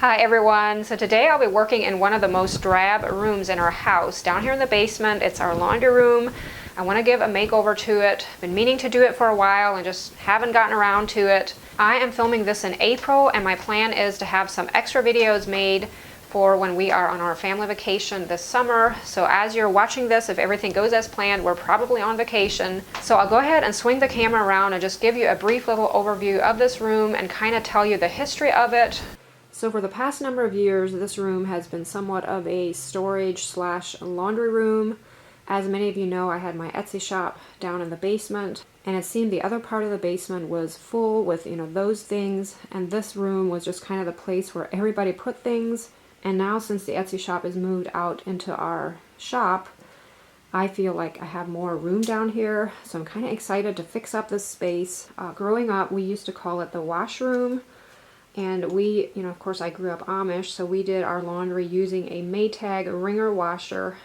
Hi everyone, so today I'll be working in one of the most drab rooms in our house. Down here in the basement, it's our laundry room. I want to give a makeover to it. Been meaning to do it for a while and just haven't gotten around to it. I am filming this in April and my plan is to have some extra videos made for when we are on our family vacation this summer. So as you're watching this, if everything goes as planned, we're probably on vacation. So I'll go ahead and swing the camera around and just give you a brief little overview of this room and kind of tell you the history of it. So for the past number of years, this room has been somewhat of a storage slash laundry room. As many of you know, I had my Etsy shop down in the basement, and it seemed the other part of the basement was full with, those things, and this room was just kind of the place where everybody put things. And now since the Etsy shop is moved out into our shop, I feel like I have more room down here, so I'm kind of excited to fix up this space. Growing up, we used to call it the washroom. And we, of course I grew up Amish, so we did our laundry using a Maytag wringer washer.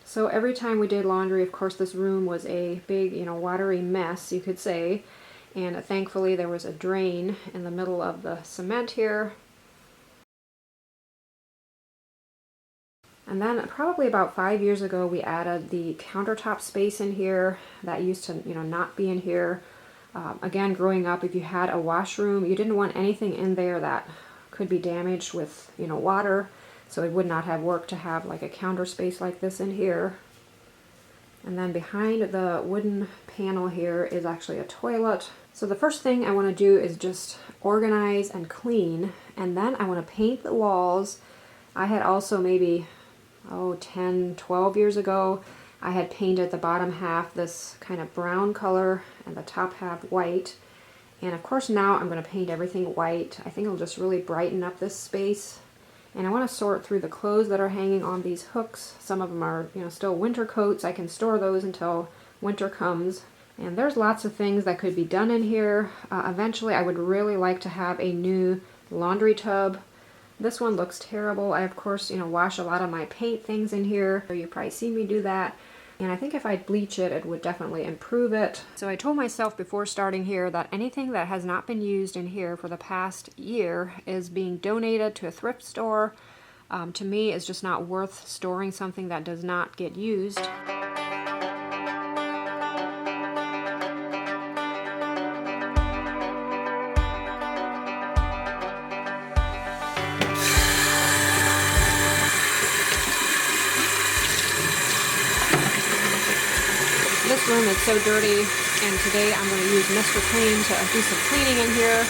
So every time we did laundry, of course this room was a big, watery mess, you could say. And thankfully there was a drain in the middle of the cement here. And then probably about 5 years ago we added the countertop space in here. That used to, not be in here. Again, growing up, if you had a washroom, you didn't want anything in there that could be damaged with, water. So it would not have worked to have like a counter space like this in here. And then behind the wooden panel here is actually a toilet. So the first thing I want to do is just organize and clean. And then I want to paint the walls. I had also maybe, 10, 12 years ago, I had painted the bottom half this kind of brown color and the top half white. And of course now I'm going to paint everything white. I think it'll just really brighten up this space. And I want to sort through the clothes that are hanging on these hooks. Some of them are, still winter coats. I can store those until winter comes. And there's lots of things that could be done in here. Eventually I would really like to have a new laundry tub. This one looks terrible. I, of course, wash a lot of my paint things in here. You've probably seen me do that. And I think if I bleach it, it would definitely improve it. So I told myself before starting here that anything that has not been used in here for the past year is being donated to a thrift store. To me, it's just not worth storing something that does not get used. This room is so dirty, and today I'm going to use Mr. Clean to do some cleaning in here.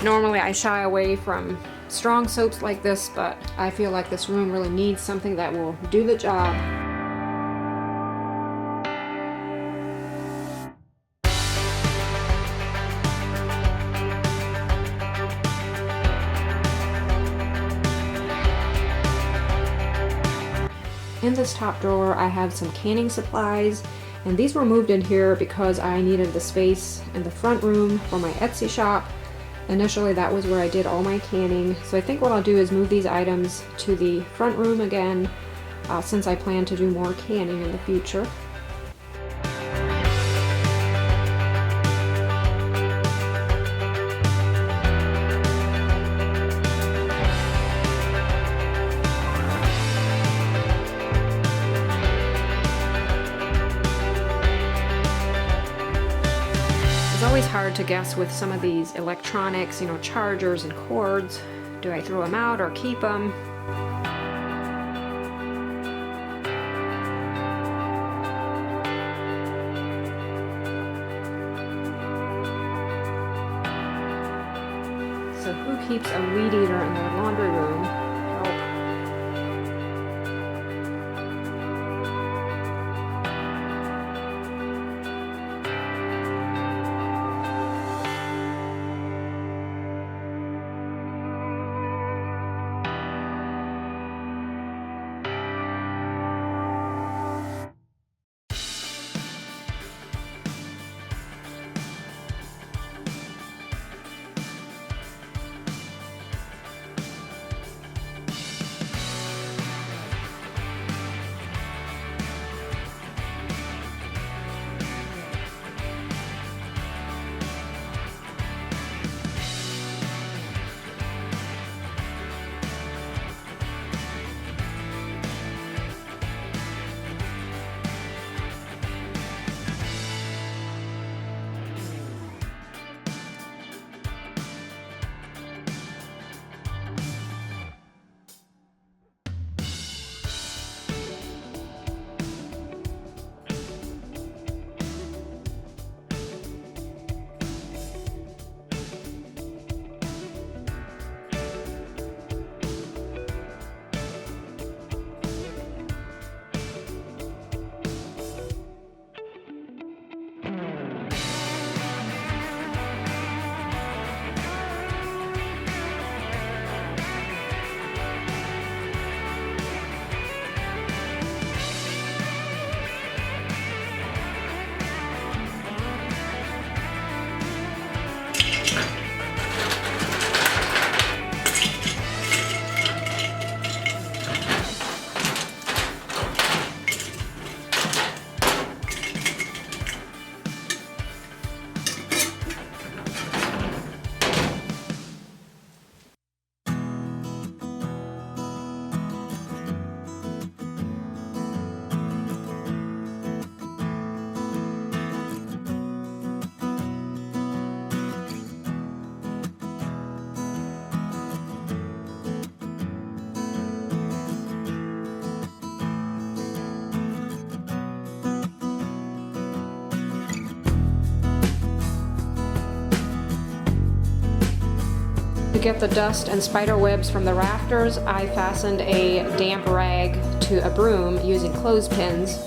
Normally I shy away from strong soaps like this, but I feel like this room really needs something that will do the job. In this top drawer I have some canning supplies. And these were moved in here because I needed the space in the front room for my Etsy shop. Initially that was where I did all my canning. So I think what I'll do is move these items to the front room again, since I plan to do more canning in the future. It's always hard to guess with some of these electronics, chargers and cords. Do I throw them out or keep them? So who keeps a weed eater in their laundry room? get the dust and spider webs from the rafters, I fastened a damp rag to a broom using clothespins.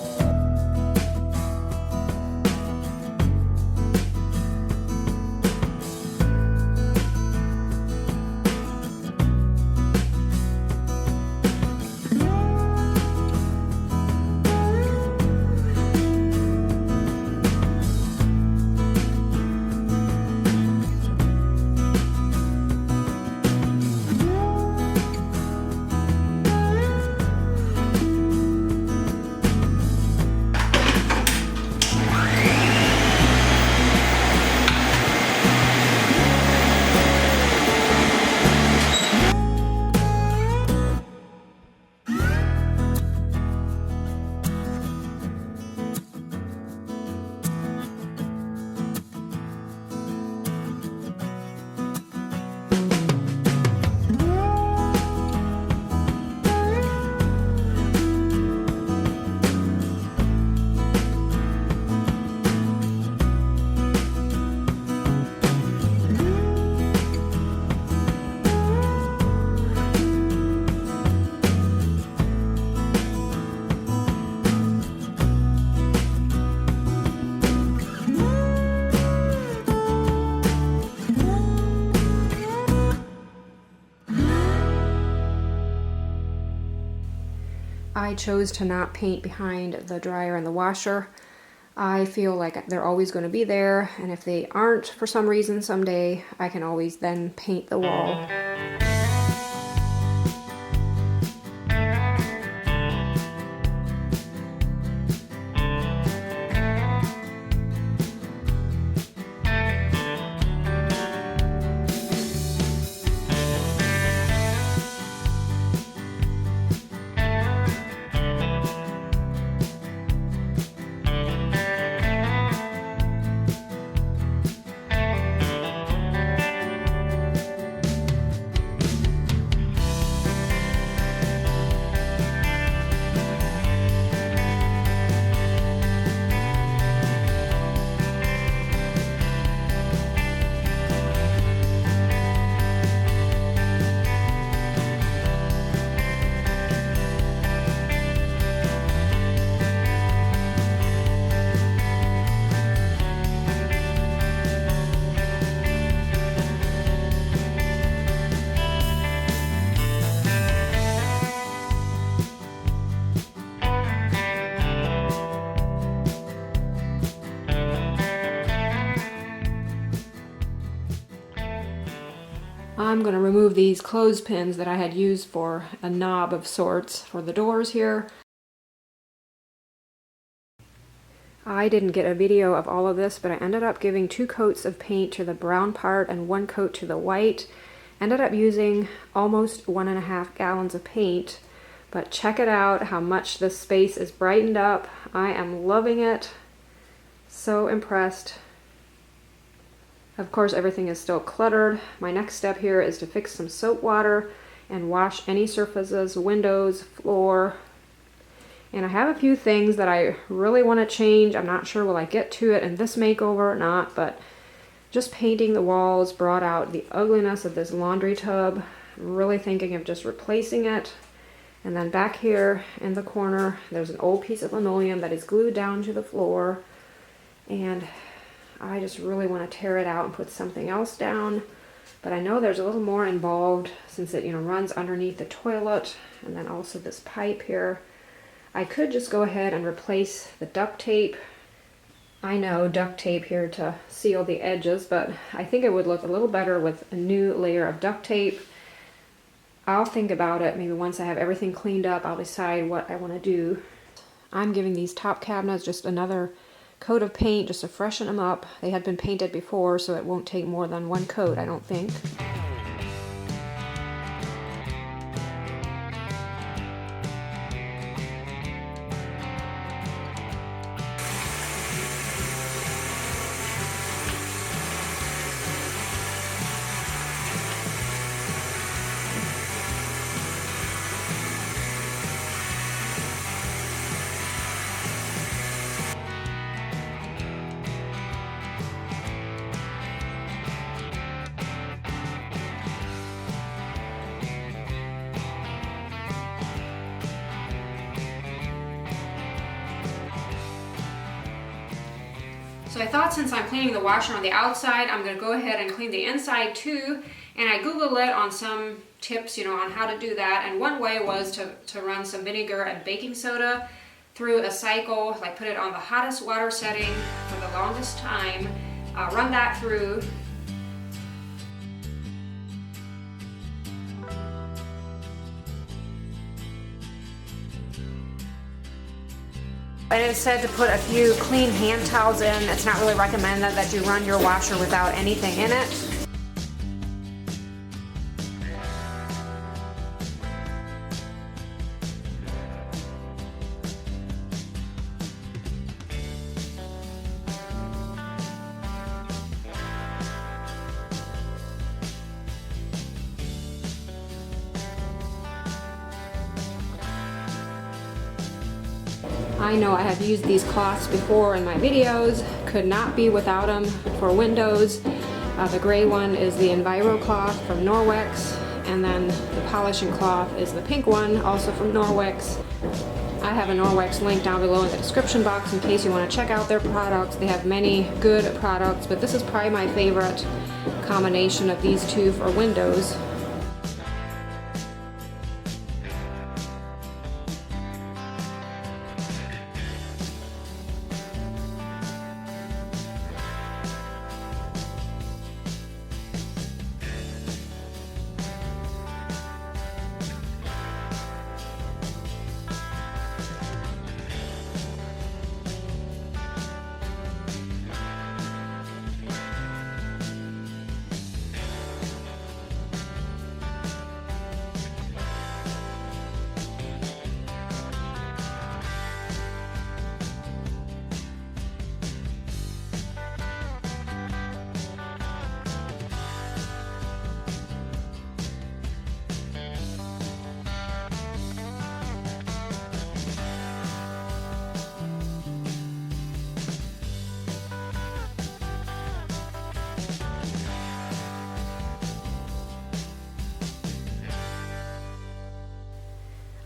I chose to not paint behind the dryer and the washer. I feel like they're always going to be there, and if they aren't for some reason someday, I can always then paint the wall. I'm going to remove these clothespins that I had used for a knob of sorts for the doors here. I didn't get a video of all of this, but I ended up giving 2 coats of paint to the brown part and 1 coat to the white. Ended up using almost 1.5 gallons of paint, but check it out how much this space is brightened up. I am loving it. So impressed. Of course, everything is still cluttered. My next step here is to fix some soap water and wash any surfaces, windows, floor. And I have a few things that I really want to change. I'm not sure will I get to it in this makeover or not, but just painting the walls brought out the ugliness of this laundry tub. I'm really thinking of just replacing it. And then back here in the corner, there's an old piece of linoleum that is glued down to the floor. And I just really want to tear it out and put something else down. But I know there's a little more involved since it, runs underneath the toilet, and then also this pipe here. I could just go ahead and replace the duct tape. I know duct tape here to seal the edges, but I think it would look a little better with a new layer of duct tape. I'll think about it. Maybe once I have everything cleaned up, I'll decide what I want to do. I'm giving these top cabinets just another coat of paint just to freshen them up. They had been painted before, so it won't take more than 1 coat, I don't think. So I thought since I'm cleaning the washer on the outside, I'm going to go ahead and clean the inside too. And I Googled it on some tips, on how to do that. And one way was to run some vinegar and baking soda through a cycle, like put it on the hottest water setting for the longest time, run that through. And it said to put a few clean hand towels in. It's not really recommended that you run your washer without anything in it. I know I have used these cloths before in my videos, could not be without them for windows. The gray one is the Enviro cloth from Norwex, and then the polishing cloth is the pink one, also from Norwex. I have a Norwex link down below in the description box in case you want to check out their products. They have many good products, but this is probably my favorite combination of these two for windows.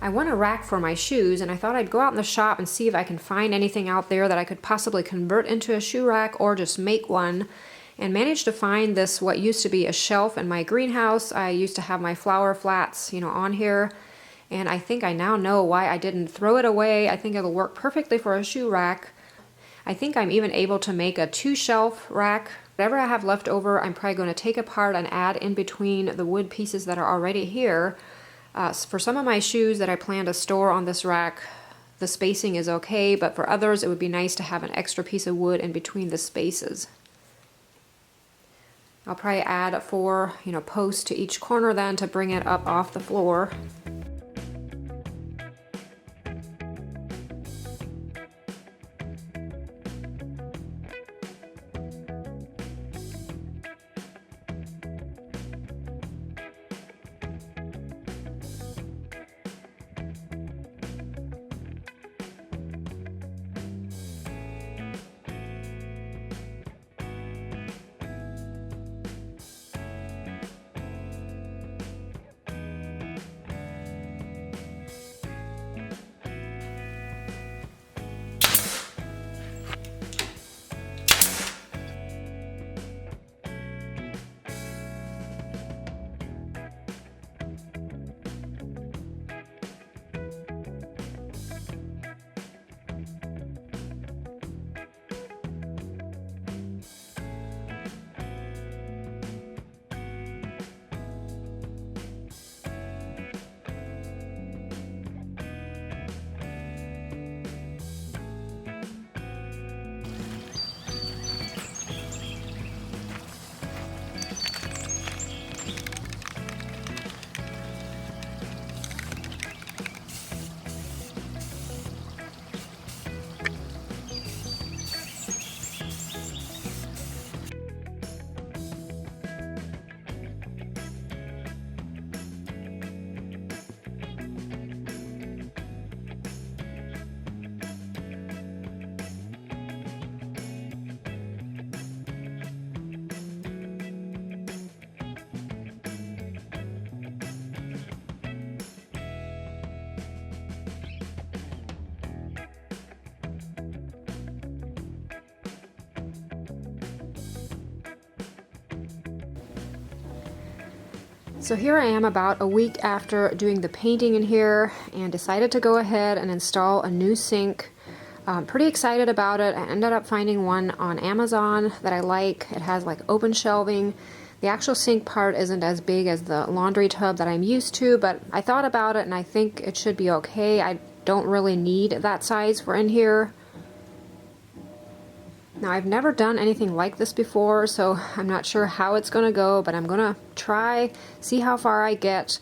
I want a rack for my shoes, and I thought I'd go out in the shop and see if I can find anything out there that I could possibly convert into a shoe rack or just make one, and managed to find this, what used to be a shelf in my greenhouse. I used to have my flower flats, on here, and I think I now know why I didn't throw it away. I think it'll work perfectly for a shoe rack. I think I'm even able to make a 2-shelf rack. Whatever I have left over, I'm probably going to take apart and add in between the wood pieces that are already here. For some of my shoes that I plan to store on this rack, the spacing is okay, but for others it would be nice to have an extra piece of wood in between the spaces. I'll probably add 4, posts to each corner then to bring it up off the floor. So here I am about a week after doing the painting in here and decided to go ahead and install a new sink. Pretty excited about it. I ended up finding one on Amazon that I like. It has like open shelving. The actual sink part isn't as big as the laundry tub that I'm used to, but I thought about it and I think it should be okay. I don't really need that size for in here. Now, I've never done anything like this before, so I'm not sure how it's going to go, but I'm going to try, see how far I get.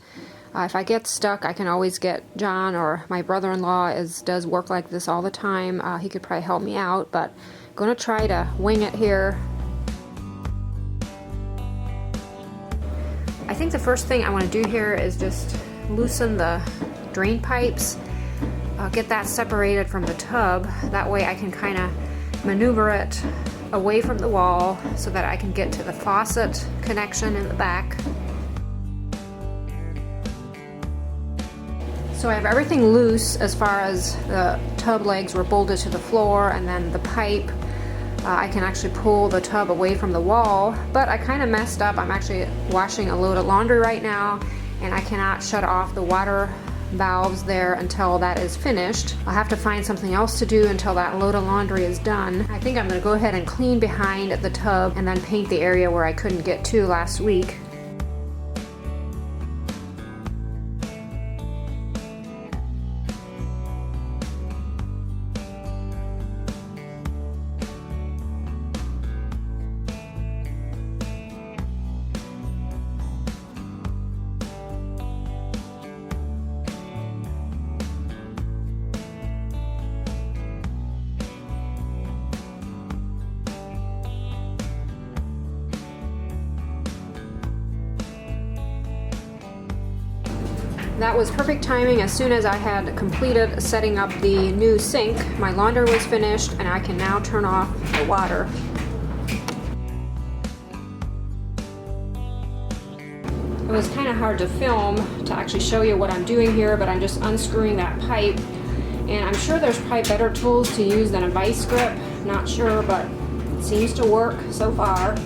If I get stuck, I can always get John, or my brother-in-law does work like this all the time. He could probably help me out, but I'm going to try to wing it here. I think the first thing I want to do here is just loosen the drain pipes, get that separated from the tub. That way I can kind of maneuver it away from the wall so that I can get to the faucet connection in the back. So I have everything loose as far as the tub legs were bolted to the floor, and then the pipe, I can actually pull the tub away from the wall, but I kind of messed up. I'm actually washing a load of laundry right now, and I cannot shut off the water valves there until that is finished. I'll have to find something else to do until that load of laundry is done. I think I'm going to go ahead and clean behind the tub and then paint the area where I couldn't get to last week. That was perfect timing. As soon as I had completed setting up the new sink, my laundry was finished and I can now turn off the water. It was kind of hard to film to actually show you what I'm doing here, but I'm just unscrewing that pipe. And I'm sure there's probably better tools to use than a vice grip. Not sure, but it seems to work so far.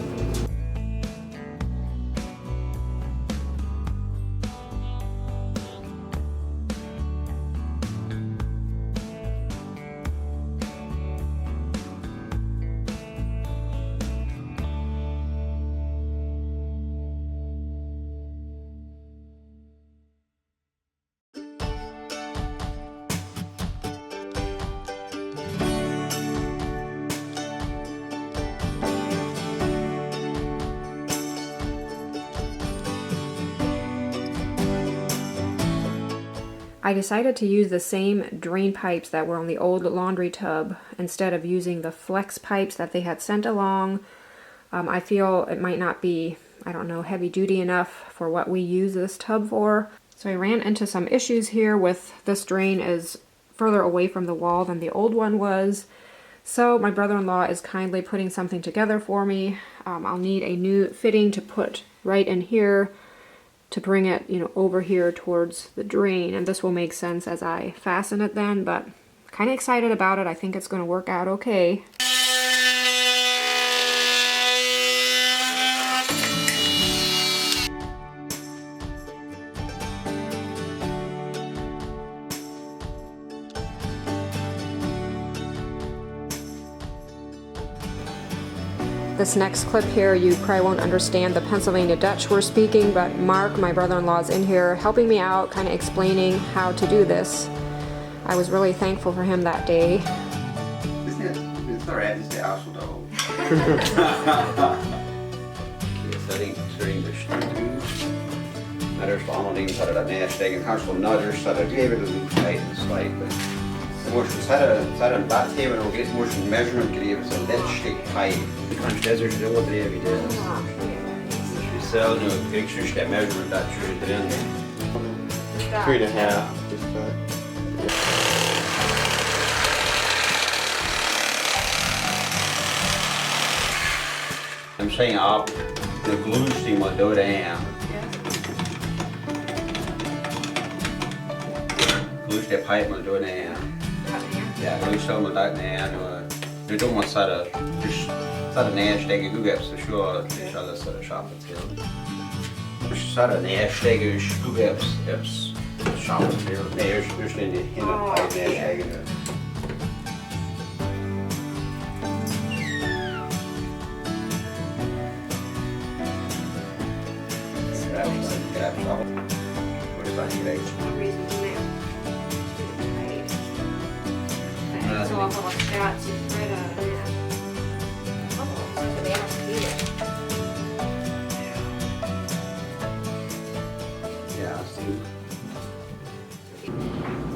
I decided to use the same drain pipes that were on the old laundry tub instead of using the flex pipes that they had sent along. I feel it might not be, I don't know, heavy duty enough for what we use this tub for. So I ran into some issues here with this drain is further away from the wall than the old one was. So my brother-in-law is kindly putting something together for me. I'll need a new fitting to put right in here to bring it, over here towards the drain, and this will make sense as I fasten it then, but kind of excited about it. I think it's going to work out okay. This next clip here, you probably won't understand the Pennsylvania Dutch we're speaking, but Mark, my brother-in-law, is in here helping me out, kind of explaining how to do this. I was really thankful for him that day. It's alright, it's the asshole dog. Så det English. När det står annorlunda så är det nedstegen, kanske på nudders så det blir lite tight and slightly. Motion så är det en bathhaven och gris motion measurement grev så lätt stick tight. Kanske desert det var det vi det. Vi sell nu pictures that measurement that you did in. 3.5. I'm saying up the glue steam will do det här. Glue the pipe will do det här. Ja, glue steam will do det här. Nu då måste det just så det nästan hugga så sure det ska det så köpa till. most sådär nedstegen stugeps schauen wir just in die Hinterteil nedstegen. Grab schauen. What is that here? No reason to know. Okay, so I'll have a shot to try to. Oh, so they have to eat it. Yeah, see.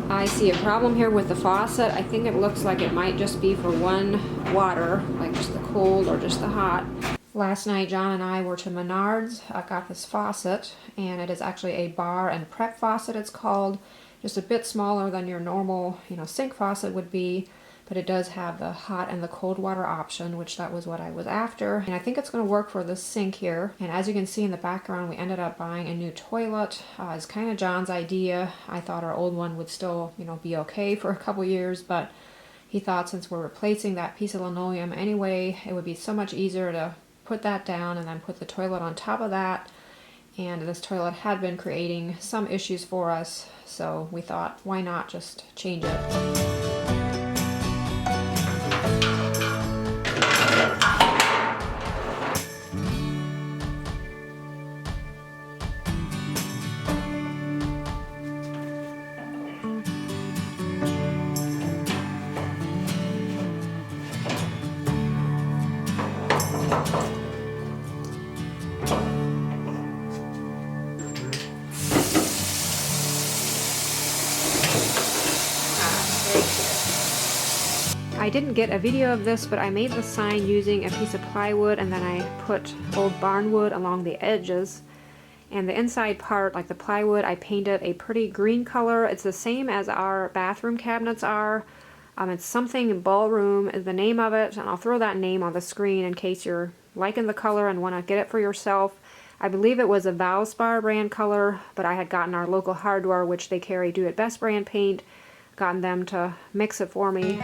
I see a problem here with the faucet. I think it looks like it might just be for one water, like just the cold or just the hot. Last night, John and I were to Menards. I got this faucet, and it is actually a bar and prep faucet, it's called. Just a bit smaller than your normal, sink faucet would be, but it does have the hot and the cold water option, which that was what I was after. And I think it's going to work for the sink here. And as you can see in the background, we ended up buying a new toilet. It's kind of John's idea. I thought our old one would still, be okay for a couple years, but he thought since we're replacing that piece of linoleum anyway, it would be so much easier to put that down and then put the toilet on top of that. And this toilet had been creating some issues for us, so we thought, why not just change it? I didn't get a video of this, but I made the sign using a piece of plywood, and then I put old barn wood along the edges. And the inside part, like the plywood, I painted a pretty green color. It's the same as our bathroom cabinets are. It's something ballroom is the name of it, and I'll throw that name on the screen in case you're liking the color and want to get it for yourself. I believe it was a Valspar brand color, but I had gotten our local hardware, which they carry Do It Best brand paint, gotten them to mix it for me.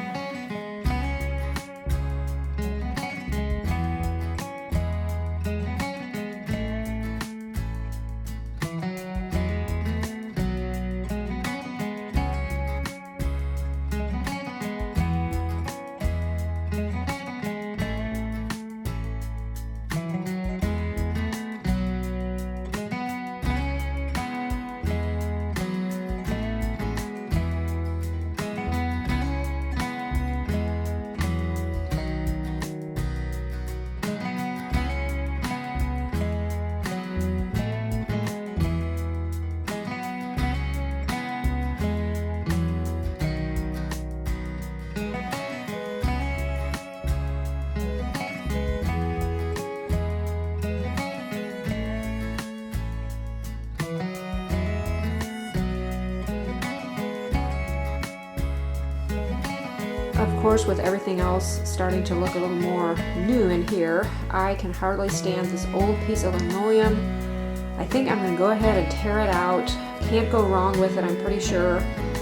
Of course, with everything else starting to look a little more new in here, I can hardly stand this old piece of linoleum. I think I'm going to go ahead and tear it out. Can't go wrong with it, I'm pretty sure.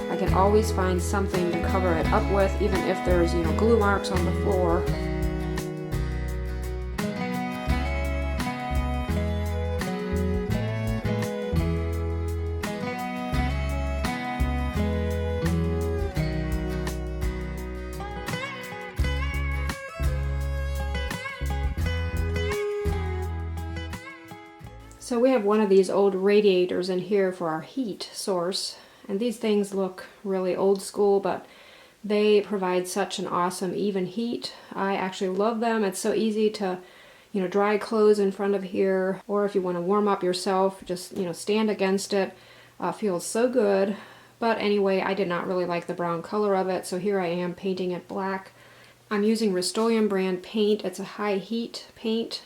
I can always find something to cover it up with, even if there's, glue marks on the floor. So we have one of these old radiators in here for our heat source, and these things look really old school, but they provide such an awesome even heat. I actually love them. It's so easy to, dry clothes in front of here, or if you want to warm up yourself, just, stand against it. Feels so good. But anyway, I did not really like the brown color of it, so here I am painting it black. I'm using Rust-Oleum brand paint. It's a high heat paint.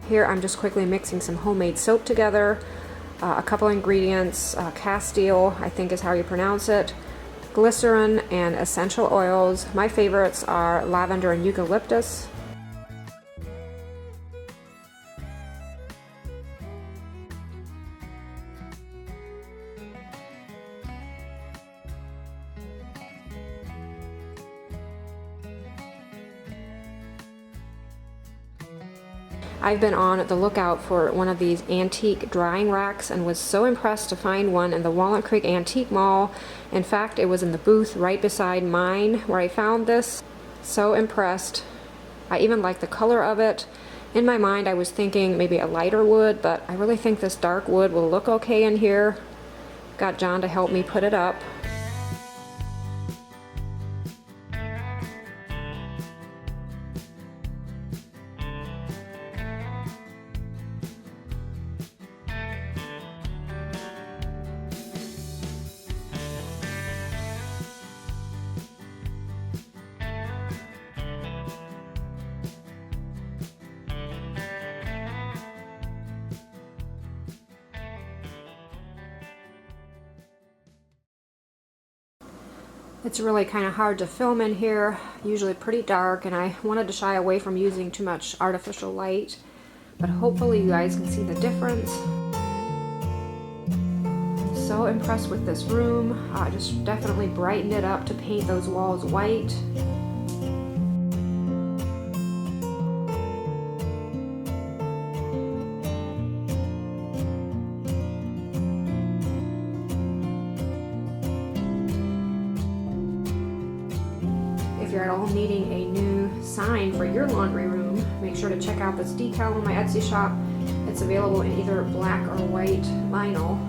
Here I'm just quickly mixing some homemade soap together, a couple ingredients, Castile, I think is how you pronounce it, glycerin, and essential oils. My favorites are lavender and eucalyptus. I've been on the lookout for one of these antique drying racks and was so impressed to find one in the Walnut Creek Antique Mall. In fact, it was in the booth right beside mine where I found this. So impressed. I even like the color of it. In my mind, I was thinking maybe a lighter wood, but I really think this dark wood will look okay in here. Got John to help me put it up. It's really kind of hard to film in here, usually pretty dark, and I wanted to shy away from using too much artificial light, but hopefully you guys can see the difference. So impressed with this room. I just definitely brightened it up to paint those walls white. If you're at all needing a new sign for your laundry room, make sure to check out this decal on my Etsy shop. It's available in either black or white vinyl.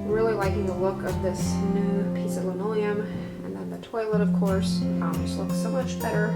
Really liking the look of this new piece of linoleum, and then the toilet, of course, just looks so much better.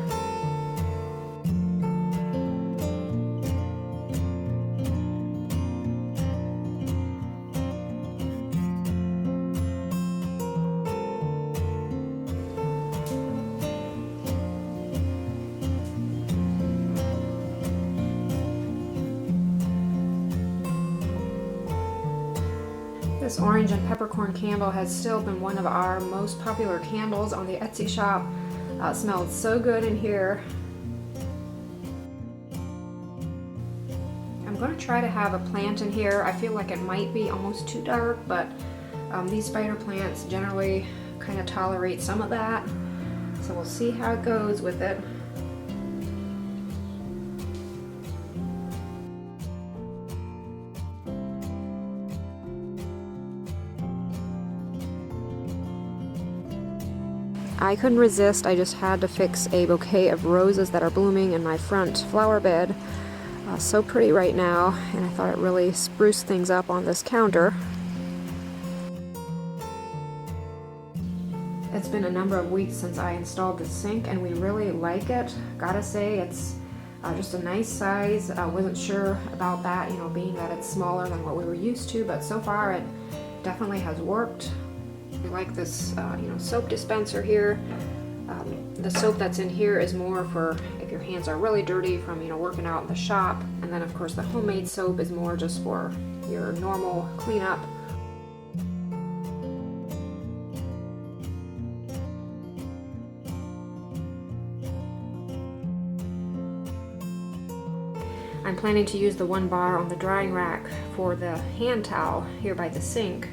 This orange and peppercorn candle has still been one of our most popular candles on the Etsy shop. It smelled so good in here. I'm going to try to have a plant in here. I feel like it might be almost too dark, but these spider plants generally kind of tolerate some of that. So we'll see how it goes with it. I couldn't resist, I just had to fix a bouquet of roses that are blooming in my front flower bed. So pretty right now, and I thought it really spruced things up on this counter. It's been a number of weeks since I installed the sink, and we really like it. Gotta say, it's just a nice size. I wasn't sure about that, you know, being that it's smaller than what we were used to, but so far it definitely has worked. I like this, soap dispenser here. The soap that's in here is more for if your hands are really dirty from, working out in the shop. And then, of course, the homemade soap is more just for your normal cleanup. I'm planning to use the one bar on the drying rack for the hand towel here by the sink.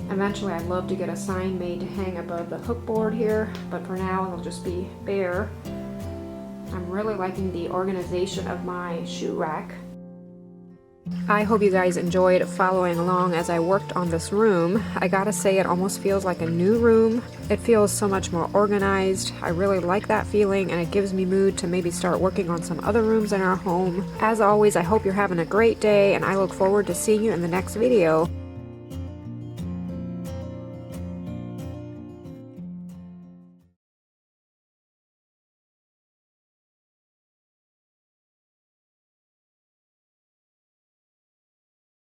Eventually I'd love to get a sign made to hang above the hook board here, but for now it'll just be bare. I'm really liking the organization of my shoe rack. I hope you guys enjoyed following along as I worked on this room. I gotta say, it almost feels like a new room. It feels so much more organized. I really like that feeling, and it gives me mood to maybe start working on some other rooms in our home. As always, I hope you're having a great day, and I look forward to seeing you in the next video.